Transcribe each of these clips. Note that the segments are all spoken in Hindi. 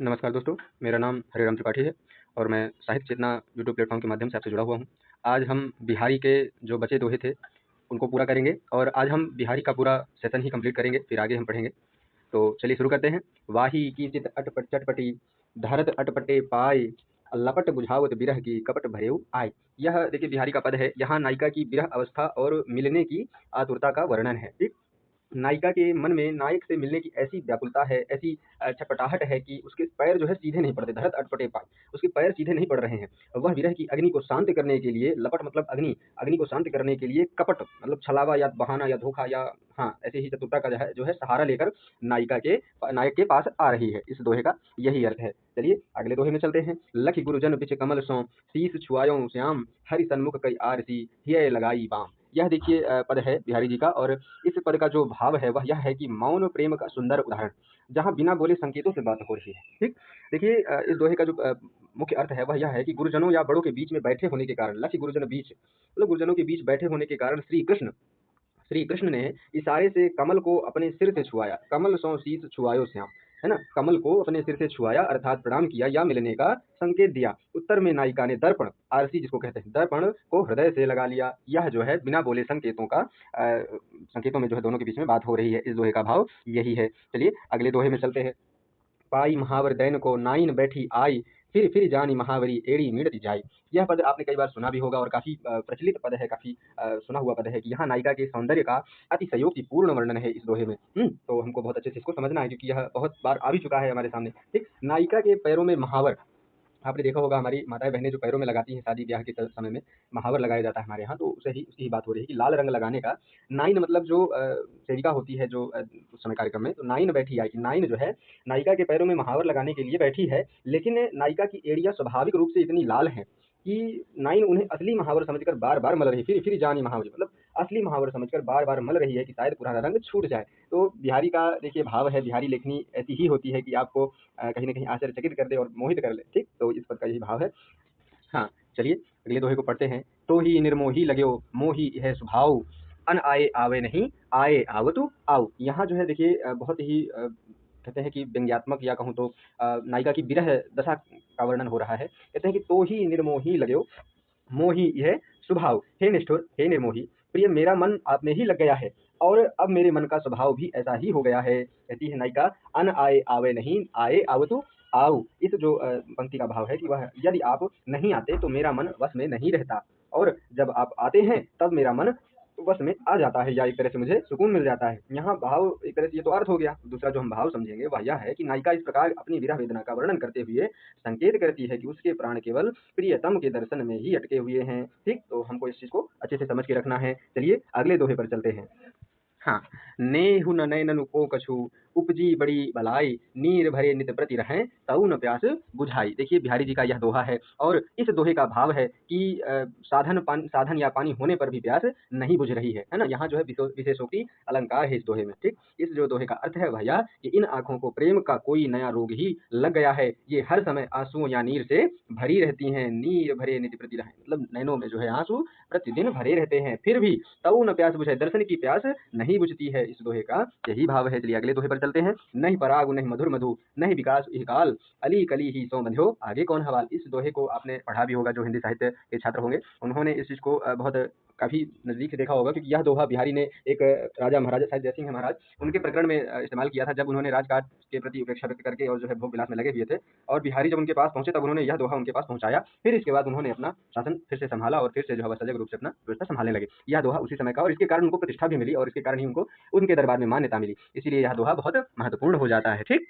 नमस्कार दोस्तों, मेरा नाम हरिराम त्रिपाठी है और मैं साहित्य चेतना यूट्यूब प्लेटफ़ॉर्म के माध्यम से आपसे जुड़ा हुआ हूँ। आज हम बिहारी के जो बचे दोहे थे, उनको पूरा करेंगे और आज हम बिहारी का पूरा सेशन ही कंप्लीट करेंगे, फिर आगे हम पढ़ेंगे। तो चलिए शुरू करते हैं। वाही कीचित अटपट चटपटी, धरत अटपटे पाए, लपट बुझावत बिरह की कपट भरेऊ आए। यह देखिए बिहारी का पद है। यहाँ नायिका की विरह अवस्था और मिलने की आतुरता का वर्णन है। ठीक? नायिका के मन में नायक से मिलने की ऐसी व्याकुलता है, ऐसी छटपटाहट है कि उसके पैर जो है सीधे नहीं पड़ते, धरत अटपटे पाए, उसके पैर सीधे नहीं पड़ रहे हैं। वह विरह की अग्नि को शांत करने के लिए, लपट मतलब अग्नि, अग्नि को शांत करने के लिए कपट मतलब छलावा या बहाना या धोखा या हाँ, ऐसे ही चतुरता का जो है सहारा लेकर नायक के पास आ रही है। इस दोहे का यही अर्थ है। चलिए अगले दोहे में चलते हैं। लखि गुरुजन बिच कमल सों, शीस छुआयों श्याम, हरि सन्मुख कई आरसी, हिय लगाई बाम। यह देखिए पद है बिहारी जी का और इस पद का जो भाव है वह यह है कि मौन प्रेम का सुंदर उदाहरण, जहाँ बिना बोले संकेतों से बात हो रही है। ठीक? देखिए इस दोहे का जो मुख्य अर्थ है वह यह है कि गुरुजनों या बड़ों के बीच में बैठे होने के कारण, लक्ष्य गुरुजन बीच मतलब गुरुजनों के बीच बैठे होने के कारण श्री कृष्ण ने इशारे से कमल को अपने सिर से छुआया। कमल सौ शीस छुआयो श्याम, है ना? कमल को अपने सिर से छुआया अर्थात प्रणाम किया या मिलने का संकेत दिया। उत्तर में नायिका ने दर्पण, आरसी जिसको कहते हैं, दर्पण को हृदय से लगा लिया। यह जो है बिना बोले संकेतों में जो है दोनों के बीच में बात हो रही है। इस दोहे का भाव यही है। चलिए अगले दोहे में चलते हैं। पाई महावर दैन को नाइन बैठी आई, फिर जानी महावरी एड़ी मिड़ती जाई। यह पद आपने कई बार सुना भी होगा और काफ़ी प्रचलित पद है, काफ़ी सुना हुआ पद है कि यहाँ नायिका के सौंदर्य का अतिशयोक्तिपूर्ण वर्णन है इस दोहे में। तो हमको बहुत अच्छे से इसको समझना है क्योंकि यह बहुत बार आ भी चुका है हमारे सामने। ठीक? नायिका के पैरों में महावर, आपने देखा होगा हमारी माताएं बहनें जो पैरों में लगाती हैं शादी ब्याह के समय में महावर लगाया जाता है हमारे यहाँ, तो उसकी ही बात हो रही है कि लाल रंग लगाने का। नाइन मतलब जो सेविका होती है जो उस समय कार्यक्रम में, तो नाइन बैठी आई कि नाइन जो है नायिका के पैरों में महावर लगाने के लिए बैठी है, लेकिन नायिका की एड़ियाँ स्वाभाविक रूप से इतनी लाल हैं कि नाइन उन्हें असली महावर समझकर बार बार मल रही, फिर जानी महावरी मतलब असली महावर समझकर बार बार मल रही है कि शायद पुराना रंग छूट जाए। तो बिहारी का देखिए भाव है, बिहारी लेखनी ऐसी ही होती है कि आपको कहीं न कहीं आश्चर्यचकित कर दे और मोहित कर ले। ठीक? तो इस पद का यही भाव है। हाँ, चलिए अगले दोहे को पढ़ते हैं। तो ही निर्मोही लाग्यो मोही है स्वभाव, अन आए आवे नहीं, आए आवतु आऊ। यहाँ जो है देखिए बहुत ही कहते हैं कि व्यंग्यात्मक या कहूँ तो नायिका की विरह दशा का वर्णन हो रहा है। कहते हैं कि तो ही निर्मोही लाग्यो मोही यह स्वभाव, हे निष्ठुर, हे निर्मोही, प्रिय मेरा मन आप में ही लग गया है और अब मेरे मन का स्वभाव भी ऐसा ही हो गया है। कहती है नायिका, अन आए आवे नहीं, आए आवतु आओ। इस जो पंक्ति का भाव है कि वह यदि आप नहीं आते तो मेरा मन वश में नहीं रहता और जब आप आते हैं तब मेरा मन वश में आ जाता है या एक तरह से मुझे सुकून मिल जाता है। यहाँ भाव एक तरह से ये तो अर्थ हो गया। दूसरा जो हम भाव समझेंगे वह यह है कि नायिका इस प्रकार अपनी विरह वेदना का वर्णन करते हुए संकेत करती है कि उसके प्राण केवल प्रियतम के दर्शन में ही अटके हुए हैं। ठीक? तो हमको इस चीज को अच्छे से समझ के रखना है। चलिए अगले दोहे पर चलते हैं। हाँ, नेहु न नैननु को कछु, उपजी बड़ी बलाई, नीर भरे नित प्रति रहें, तऊ न प्यास बुझाई। देखिए बिहारी जी का यह दोहा है और इस दोहे का भाव है कि साधन या पानी होने पर भी प्यास नहीं बुझ रही है ना? यहाँ जो है विशेषोक्ति अलंकार है इस दोहे में। ठीक? इस जो दोहे का अर्थ है वह यह कि इन आँखों को प्रेम का कोई नया रोग ही लग गया है। ये हर समय आँसुओं या नीर से भरी रहती हैं, नीर भरे नित प्रति रहें मतलब नैनों में जो है आँसू प्रतिदिन भरे रहते हैं, फिर भी तऊ न प्यास बुझाए, दर्शन की प्यास नहीं बुझती है। इस दोहे का यही भाव है। चलिए अगले दोहे पर चलते हैं। नहीं पराग नहीं मधुर मधु, नहीं विकास इह काल, अली कली ही सो बंध्यो, आगे कौन हवाल। इस दोहे को आपने पढ़ा भी होगा, जो हिंदी साहित्य के छात्र होंगे उन्होंने इस चीज को बहुत काफी नजदीक से देखा होगा क्योंकि यह दोहा बिहारी ने एक राजा महाराजा शायद जयसिंह है महाराज, उनके प्रकरण में इस्तेमाल किया था जब उन्होंने राजकाज के प्रति उपेक्षा व्यक्त करके और जो है भोग विलास में लगे हुए थे और बिहारी जब उनके पास पहुंचे तब उन्होंने यह दोहा उनके पास पहुंचाया। फिर इसके बाद उन्होंने अपना शासन फिर से संभाला और फिर से जो है सजग रूप से अपना व्यवस्था संभालने लगे। यह दोहा उसी समय का और इसके कारण उनको प्रतिष्ठा भी मिली और इसके कारण ही उनको उनके दरबार में मान्यता मिली। इसीलिए यह दोहा बहुत महत्वपूर्ण हो जाता है। ठीक?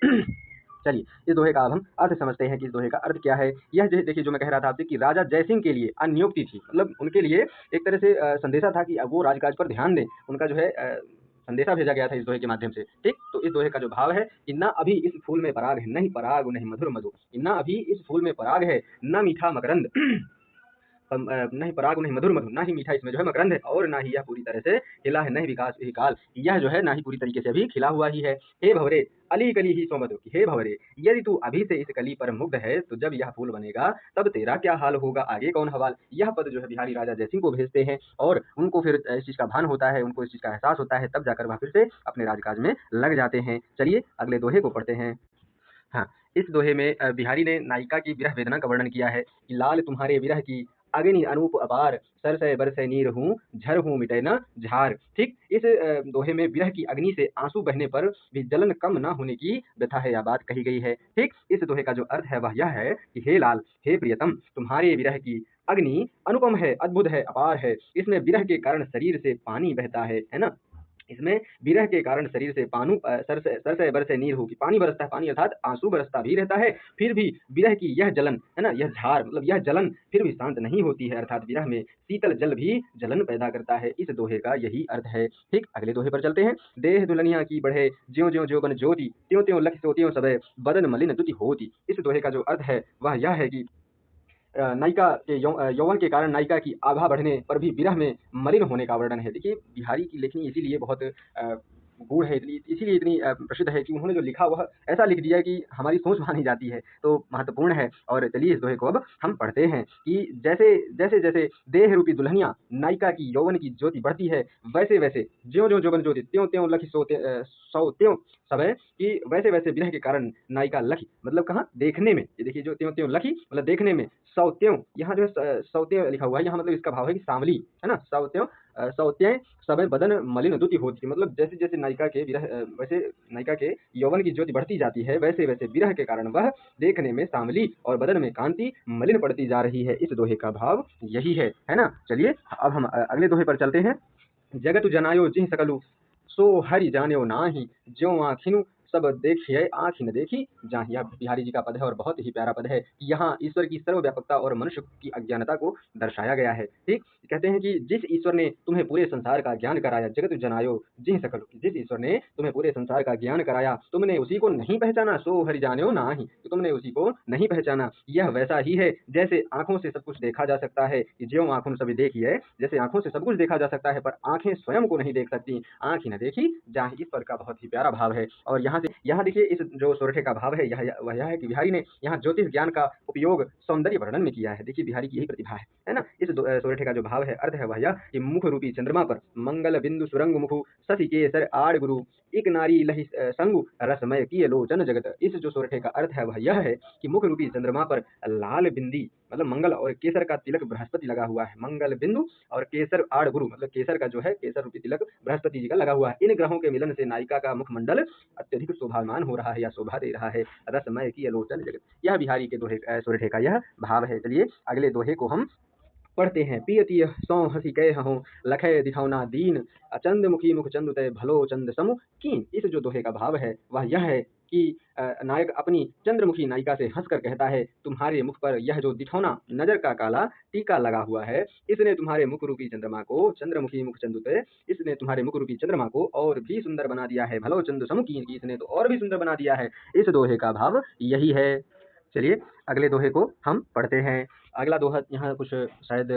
चलिए इस दोहे का अब हम अर्थ समझते हैं कि इस दोहे का अर्थ क्या है। यह देखिए जो मैं कह रहा था आपसे कि राजा जयसिंह के लिए अनियुक्ति थी, मतलब उनके लिए एक तरह से संदेशा था कि अब वो राजकाज पर ध्यान दें। उनका जो है संदेशा भेजा गया था इस दोहे के माध्यम से। ठीक? तो इस दोहे का जो भाव है, इन्ना अभी इस फूल में पराग है, नहीं पराग नहीं मधुर मधु, इन्ना अभी इस फूल में पराग है, न मीठा मकरंद नहीं पराग नहीं मधुर मधु, ना ही मीठा इसमें जो है मकरंद है और ना ही यह पूरी तरह से खिला है, नहीं विकास ही काल, यह जो है ना ही पूरी तरीके से अभी खिला हुआ ही है। हे भवरे अली कली ही सो मधु, हे भवरे यदि तू अभी से इस कली पर मुग्ध है तो जब यह फूल बनेगा तब तेरा क्या हाल होगा, आगे कौन हवाल। यह पद जो है बिहारी राजा जयसिंह को भेजते हैं और उनको फिर इस चीज का भान होता है, उनको इस चीज का एहसास होता है, तब जाकर वह फिर से अपने राजकाज में लग जाते हैं। चलिए अगले दोहे को पढ़ते हैं। हाँ, इस दोहे में बिहारी ने नायिका की विरह वेदना का वर्णन किया है कि लाल तुम्हारे विरह की अग्नि अनूप अपार, सरसै बरसै नीर हूँ, झर हूँ मिटे न झार। ठीक, इस दोहे में विरह की अग्नि से आंसू बहने पर भी जलन कम न होने की व्यथा है, यह बात कही गई है। ठीक, इस दोहे का जो अर्थ है वह यह है कि हे लाल, हे प्रियतम, तुम्हारे विरह की अग्नि अनुपम है, अद्भुत है, अपार है। इसमें विरह के कारण शरीर से पानी बहता है ना? इसमें विरह के कारण शरीर से सरसै बरसै नीर हो, कि पानी बरसता है, पानी अर्थात आंसू बरसता भी रहता है, फिर भी विरह की यह जलन है ना, यह झार मतलब यह जलन फिर भी शांत नहीं होती है, अर्थात विरह में शीतल जल भी जलन पैदा करता है। इस दोहे का यही अर्थ है। ठीक, अगले दोहे पर चलते हैं। देह दुल्हनिया की बढ़े, ज्यों ज्यों ज्यों ज्योति, त्यों त्यों लख सो त्यों सबे, बदन मलिन दुति होती। इस दोहे का जो अर्थ है वह यह है कि नायिका के यौवन के कारण नायिका की आभा बढ़ने पर भी विरह में मलिन होने का वर्णन है। देखिए, बिहारी की लेखनी इसीलिए बहुत गूढ़ है, इसीलिए इतनी प्रसिद्ध है कि उन्होंने जो लिखा वह ऐसा लिख दिया है कि हमारी सोच मानी जाती है, तो महत्वपूर्ण है। और चलिए इस दोहे को अब हम पढ़ते हैं कि जैसे देह रूपी दुल्हनिया नायिका की यौवन की ज्योति बढ़ती है, वैसे वैसे ज्यों ज्यों यौवन ज्योति, त्यों त्यों लखि सौ त्यों सब है, कि वैसे वैसे विरह के कारण नायिका लखी मतलब कहाँ, देखने में। ये देखिए, जो त्यों त्यों लखी मतलब देखने में, सौत्यों यहाँ जो है सौत्यों लिखा हुआ है, यहाँ मतलब इसका भाव है कि सांवली है ना, सौत्यों सौत्य समय बदन मलिन दुति होती, मतलब जैसे जैसे नायिका के विरह वैसे नायिका के यौवन की ज्योति बढ़ती जाती है, वैसे वैसे विरह के कारण वह देखने में सांवली और बदन में कांति मलिन पड़ती जा रही है। इस दोहे का भाव यही है ना। चलिए अब हम अगले दोहे पर चलते हैं। जगत जनायो जिह सकलु, सो हरि जान्यो नाही, ज्यों आखिनु सब देखिए आँखि न देखी जाहि। यह बिहारी जी का पद है और बहुत ही प्यारा पद है। यहाँ ईश्वर की सर्वव्यापकता और मनुष्य की अज्ञानता को दर्शाया गया है। ठीक, कहते हैं कि जिस ईश्वर ने तुम्हें पूरे संसार का ज्ञान कराया, जगत जनायो जिह सकलु, जिस ईश्वर ने तुम्हें पूरे संसार का ज्ञान कराया, तुमने उसी को नहीं पहचाना, सो हरि जान्यो नाही, तो तुमने उसी को नहीं पहचाना। यह वैसा ही है जैसे आंखों से सब कुछ देखा जा सकता है, कि ज्यों आंखों सभी देखिए, जैसे आंखों से सब कुछ देखा जा सकता है पर आंखें स्वयं को नहीं देख सकती, आंख ही न देखी जाहि। इस पर का बहुत ही प्यारा भाव है। और यहाँ देखिए, इस जो सोरठे का भाव है वह यह है कि बिहारी ने यहाँ ज्योतिष ज्ञान का उपयोग सौंदर्य वर्णन में किया है। देखिए, बिहारी की यही प्रतिभा है ना। इस सोरठे का जो भाव है, अर्थ है वह यह कि मुख रूपी चंद्रमा पर मंगल बिंदु सुरंग मुखु, शशि केसर आड़ गुरु, एक नारी लहि संगु, रसमय किए लोचन जगत। इस जो सोरठे का अर्थ है वह यह है कि मुख रूपी चंद्रमा पर लाल बिंदी मतलब मंगल और केसर का तिलक बृहस्पति लगा हुआ है। मंगल बिंदु और केसर आड़ गुरु मतलब केसर का जो है, केसर रूपी तिलक बृहस्पति जी का लगा हुआ है। इन ग्रहों के मिलन से नायिका का मुखमंडल अत्यधिक शोभामान हो रहा है या शोभा दे रहा है। रसमय की आलोचन जगत, यह बिहारी के दोहे सोरठे का यह भाव है। चलिए अगले दोहे को हम पढ़ते हैं। पियति सौ हसी कह हो, लखय दिखौना दीन, अचंद मुखी मुख चंद तय भलो चंद समु कीन। इस जो दोहे का भाव है वह यह है कि नायक अपनी चंद्रमुखी नायिका से हंसकर कहता है, तुम्हारे मुख पर यह जो दिठौना नजर का काला टीका लगा हुआ है, इसने तुम्हारे मुख रूपी चंद्रमा को, चंद्रमुखी मुख चंदुते, इसने तुम्हारे मुख रूपी चंद्रमा को और भी सुंदर बना दिया है। भलो चंद समुकीन, की इसने तो और भी सुंदर बना दिया है। इस दोहे का भाव यही है। चलिए अगले दोहे को हम पढ़ते हैं। अगला दोहा यहाँ कुछ शायद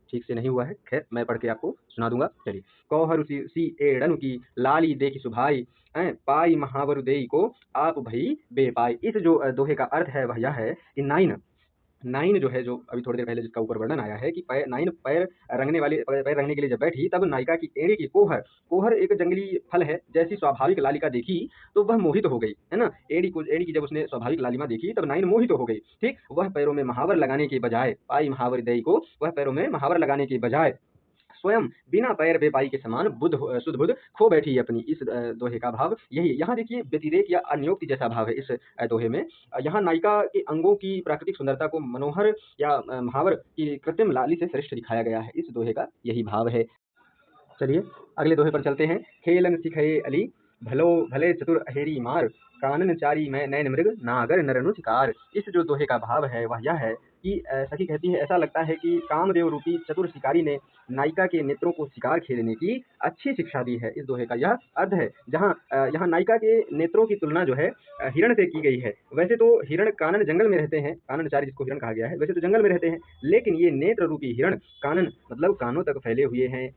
ठीक से नहीं हुआ है, खैर मैं पढ़ के आपको सुना दूंगा। चलिए, कौहरु सी एड़नु की, लाली देखी सुभाई, पाई महावरु देई को, आप भई बेपाई। इस जो दोहे का अर्थ है वह यह है कि नाइन जो है, जो अभी थोड़ी देर पहले जिसका ऊपर वर्णन आया है कि नाइन पैर पैर रंगने के लिए जब बैठी, तब नायिका की एड़ी की कोहर एक जंगली फल है, जैसी स्वाभाविक लालिका देखी तो वह मोहित हो गई, है ना। एड़ी की जब उसने स्वाभाविक लालिमा देखी तब नाइन मोहित हो गई। ठीक, वह पैरों में महावर लगाने के बजाय, पाई महावर दई को, वह पैरों में महावर लगाने के बजाय स्वयं बिना पैर बेपाई के समान शुद्ध बुद्ध खो बैठी है अपनी। इस दोहे का भाव यही। यहाँ देखिए, व्यतिरेक या अनियोक्ति जैसा भाव है इस दोहे में। यहाँ नायिका के अंगों की प्राकृतिक सुंदरता को मनोहर या महावर की कृत्रिम लाली से श्रेष्ठ दिखाया गया है। इस दोहे का यही भाव है। चलिए अगले दोहे पर चलते हैं। खेलन सिखये अली, भलो भले चतुर अहेरी मार, कानन चारी मैं नैन मृग, नागर नरनु शिकार। इस जो दोहे का भाव है वह यह है कि सखी कहती है, ऐसा लगता है कि कामदेव रूपी चतुर शिकारी ने नायिका के नेत्रों को शिकार खेलने की अच्छी शिक्षा दी है। इस दोहे का यह अर्थ है। जहाँ यहाँ नायिका के नेत्रों की तुलना जो है हिरण से की गई है। वैसे तो हिरण कानन जंगल में रहते हैं, काननचारी जिसको हिरण कहा गया है, वैसे तो जंगल में रहते हैं, लेकिन ये नेत्र रूपी हिरण कानन मतलब कानों तक फैले हुए हैं।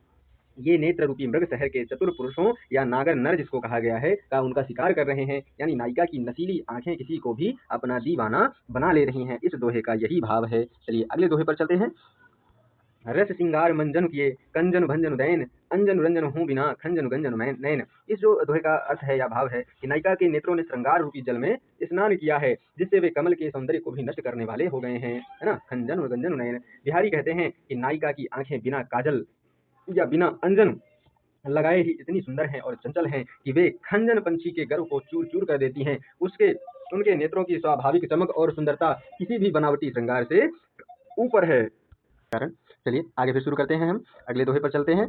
ये नेत्र रूपी मृग शहर के चतुर पुरुषों या नागर नर जिसको कहा गया है का उनका शिकार कर रहे हैं। यानी नायिका की नशीली आंखें किसी को भी अपना दीवाना बना ले रही हैं। इस दोहे का यही भाव है। चलिए अगले दोहे पर चलते हैं। रस सिंगार मंजन किए, कंजन भंजन उदयन, अंजन रंजन हूँ बिना, खंजन गंजन नैन। इस जो दोहे का अर्थ है या भाव है कि नायिका के नेत्रों ने श्रृंगार रूपी जल में स्नान किया है, जिससे वे कमल के सौंदर्य को भी नष्ट करने वाले हो गए हैं, है ना। खंजन और गंजन नयन। बिहारी कहते हैं कि नायिका की आंखें बिना काजल या बिना अंजन लगाए ही इतनी सुंदर हैं और चंचल हैं कि वे खंजन पंछी के गर्व को चूर चूर कर देती हैं। उसके उनके नेत्रों की स्वाभाविक चमक और सुंदरता किसी भी बनावटी श्रृंगार से ऊपर है। कारण चलिए आगे फिर शुरू करते हैं, हम अगले दोहे पर चलते हैं।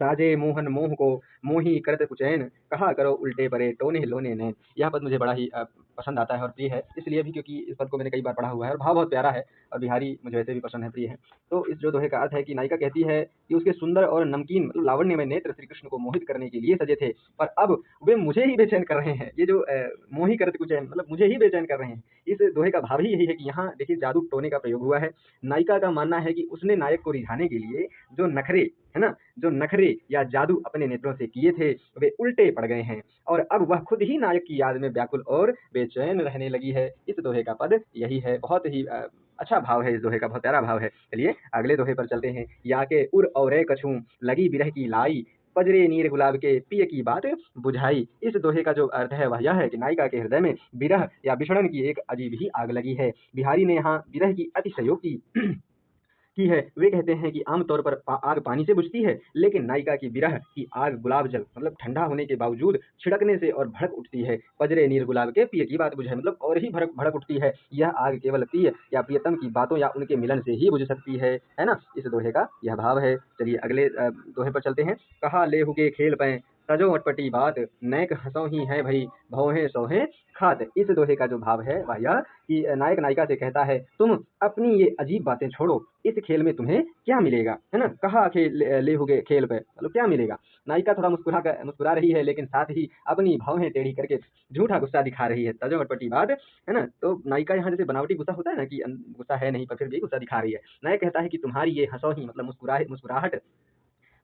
साजे मोहन मोह को मोही करत कुचैन, कहा करो उल्टे परे टोने लोने नैन। यह पद मुझे बड़ा ही पसंद आता है और प्रिय है, इसलिए भी क्योंकि इस पद को मैंने कई बार पढ़ा हुआ है और भाव बहुत प्यारा है और बिहारी मुझे वैसे भी पसंद है, प्रिय है। तो इस जो दोहे का अर्थ है कि नायिका कहती है कि उसके सुंदर और नमकीन मतलब लावण्यमय नेत्र श्री कृष्ण को मोहित करने के लिए सजे थे, पर अब वे मुझे ही बेचैन कर रहे हैं। ये जो मोही करत कुचैन मतलब मुझे ही बेचैन कर रहे हैं, इस दोहे का भाव ही यही है कि यहाँ देखिए जादू टोने का प्रयोग हुआ है। नायिका का मानना है कि उसने नायक को रिझाने के लिए जो नखरे है ना, जो नखरे या जादू अपने नेत्रों से किए थे वे उल्टे पड़ गए हैं और अब वह खुद ही नायक की याद में व्याकुल और बेचैन रहने लगी है। इस दोहे का पद यही है। बहुत ही अच्छा भाव है इस दोहे का, बहुत प्यारा भाव है। चलिए अगले दोहे पर चलते हैं। या के उर और कछू लगी बिरह की लाई, पजरे नीर गुलाब के पिय की बात बुझाई। इस दोहे का जो अर्थ है वह यह है कि नायिका के हृदय में विरह या विषणन की एक अजीब ही आग लगी है। बिहारी ने यहाँ विरह की अतिशयोक्ति की है। वे कहते हैं कि आमतौर पर आग पानी से बुझती है, लेकिन नायिका की विरह की आग गुलाब जल मतलब ठंडा होने के बावजूद छिड़कने से और भड़क उठती है। पजरे नीर गुलाब के पिय की बात बुझे मतलब और ही भड़क भड़क उठती है। यह आग केवल प्रिय या प्रियतम की बातों या उनके मिलन से ही बुझ सकती है ना। इस दोहे का यह भाव है। चलिए अगले दोहे पर चलते हैं। कहा ले हुगे खेल पे तजो अटपटी बात, नैक हंसो ही है भई भौहें सोहें खात। इस दोहे का जो भाव है वह यह कि नायक नायिका से कहता है तुम अपनी ये अजीब बातें छोड़ो, इस खेल में तुम्हें क्या मिलेगा, है ना। कहा ले हुगे खेल पे मतलब क्या मिलेगा। नायिका थोड़ा मुस्कुरा रही है, लेकिन साथ ही अपनी भौहें टेढ़ी करके झूठा गुस्सा दिखा रही है। तजो अटपटी बात है ना। तो नायिका यहाँ जैसे बनावटी गुस्सा होता है ना कि गुस्सा है नहीं पर फिर भी गुस्सा दिखा रही है। नायक कहता है कि तुम्हारी ये हंसो ही मतलब मुस्कुराहट,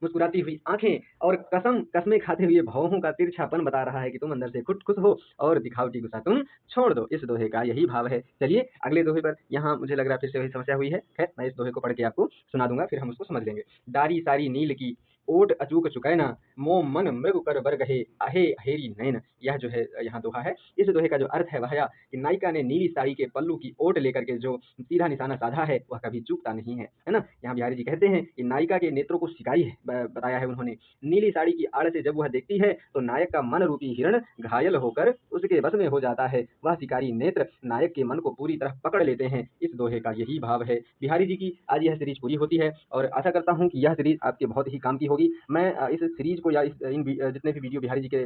मुस्कुराती हुई आंखें और कसमें खाते हुए भौहों का तिरछापन बता रहा है कि तुम अंदर से खुश हो और दिखावटी गुस्सा तुम छोड़ दो। इस दोहे का यही भाव है। चलिए अगले दोहे पर, यहाँ मुझे लग रहा है फिर से वही समस्या हुई है। खैर मैं इस दोहे को पढ़ के आपको सुना दूंगा, फिर हम उसको समझ लेंगे। डारी सारी नील की ओट अचूक चुकैना, मोम मन मृग कर बर गहे अहे हेरी नैन। यह जो है यहाँ दोहा है। इस दोहे का जो अर्थ है वह यह कि नायिका ने नीली साड़ी के पल्लू की ओट लेकर के जो सीधा निशाना साधा है वह कभी चूकता नहीं है ना। यहाँ बिहारी जी कहते हैं कि नायिका के नेत्रों को सिकाई है, बताया है उन्होंने। नीली साड़ी की आड़ से जब वह देखती है तो नायक का मन रूपी हिरण घायल होकर उसके बस में हो जाता है। वह शिकारी नेत्र नायक के मन को पूरी तरह पकड़ लेते हैं। इस दोहे का यही भाव है। बिहारी जी की आज यह सीरीज पूरी होती है और आशा करता हूँ कि यह सीरीज आपके बहुत ही काम की होगी। मैं इस सीरीज को या जितने भी वीडियो बिहारी जी के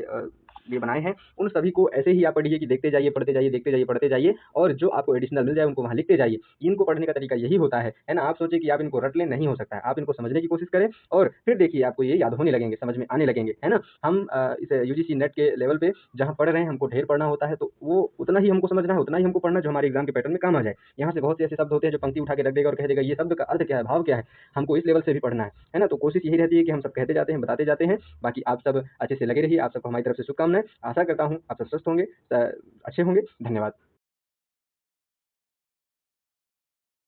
लिए बनाए हैं उन सभी को ऐसे ही आप पढ़िए कि देखते जाइए पढ़ते जाइए देखते जाइए पढ़ते जाइए, और जो आपको एडिशनल मिल जाए उनको वहाँ लिखते जाइए। इनको पढ़ने का तरीका यही होता है ना। आप सोचे कि आप इनको रट लें, नहीं हो सकता है। आप इनको समझने की कोशिश करें और फिर देखिए आपको ये याद होने लगेंगे, समझ में आने लगेंगे, है ना। हम इस यूजीसी नेट के लेवल पे जहाँ पढ़ रहे हैं हमको ढेर पढ़ना होता है, तो वो उतना ही हमको समझना है, उतना ही हमको पढ़ना जो हमारे एग्जाम के पैटर्न में काम आ जाए। यहाँ से बहुत से ऐसे शब्द होते हैं जो पंक्ति उठा के रख देगा और कह देगा ये शब्द का अर्थ क्या है, भाव क्या है। हमको इस लेवल से भी पढ़ना है ना। तो कोशिश यही रहती है कि हम सब कहते जाते हैं, बताते जाते हैं। बाकी आप सब अच्छे से लगे रहिए। आप सबको हमारी तरफ से शुभकामनाएं। आशा करता हूँ आप सब स्वस्थ होंगे, अच्छे होंगे। धन्यवाद।